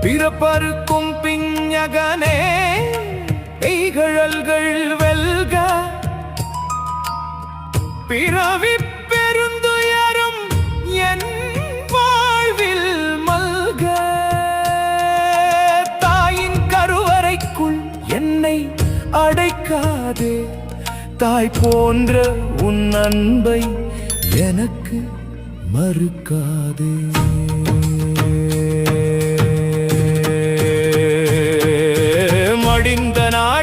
பிறப்பருக்கும் பிஞகனே பெய்கழல்கள் வெல்க பிறவி பெருந்துயரும் என் வாழ்வில் மல்க தாயின் கருவறைக்குள் என்னை அடைக்காதே தாய் போன்ற உன் அன்பை எனக்கு மறுக்காதே மடிந்த நாள்